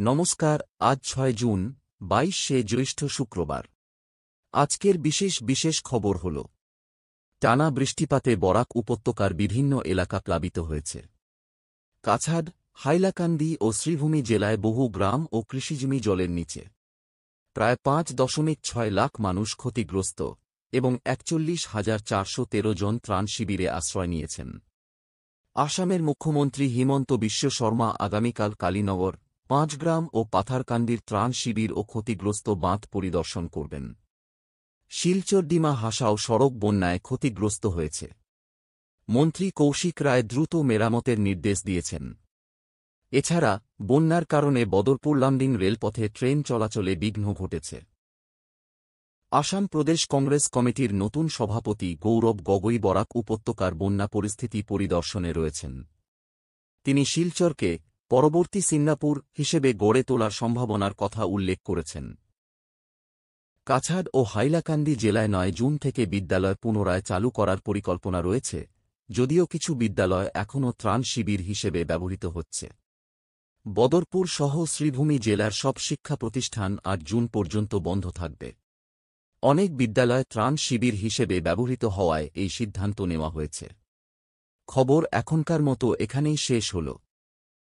নমস্কার। আজ ৬ জুন ২২শে জ্যৈষ্ঠ শুক্রবার। আজকের বিশেষ খবর হল টানা বৃষ্টিপাতে বরাক উপত্যকার বিভিন্ন এলাকা প্লাবিত হয়েছে। কাছাড়, হাইলাকান্দি ও শ্রীভূমি জেলায় বহু গ্রাম ও কৃষিজমি জলের নিচে। প্রায় ৫.৬ লাখ মানুষ ক্ষতিগ্রস্ত এবং ৪১,৪১৩ জন ত্রাণ শিবিরে আশ্রয় নিয়েছেন। আসামের মুখ্যমন্ত্রী হিমন্ত বিশ্ব শর্মা আগামীকাল কালীনগর, পাঁচগ্রাম ও পাথারকান্দির ত্রাণ শিবির ও ক্ষতিগ্রস্ত বাঁধ পরিদর্শন করবেন। শিলচর ডিমা হাসাও সড়ক বন্যায় ক্ষতিগ্রস্ত হয়েছে। মন্ত্রী কৌশিক রায় দ্রুত মেরামতের নির্দেশ দিয়েছেন। এছাড়া বন্যার কারণে বদরপুর লামডিং রেলপথে ট্রেন চলাচলে বিঘ্ন ঘটেছে। আসাম প্রদেশ কংগ্রেস কমিটির নতুন সভাপতি গৌরব গগৈ বরাক উপত্যকার বন্যা পরিস্থিতি পরিদর্শনে রয়েছেন। তিনি শিলচরকে পরবর্তী সিঙ্গাপুর হিসেবে গড়ে তোলার সম্ভাবনার কথা উল্লেখ করেছেন। কাছাড় ও হাইলাকান্দি জেলায় ৯ জুন থেকে বিদ্যালয় পুনরায় চালু করার পরিকল্পনা রয়েছে, যদিও কিছু বিদ্যালয় এখনও ত্রাণ শিবির হিসেবে ব্যবহৃত হচ্ছে। বদরপুর সহ শ্রীভূমি জেলার সব শিক্ষা প্রতিষ্ঠান ৮ জুন পর্যন্ত বন্ধ থাকবে। অনেক বিদ্যালয় ত্রাণ শিবির হিসেবে ব্যবহৃত হওয়ায় এই সিদ্ধান্ত নেওয়া হয়েছে। খবর এখনকার মতো এখানেই শেষ হল।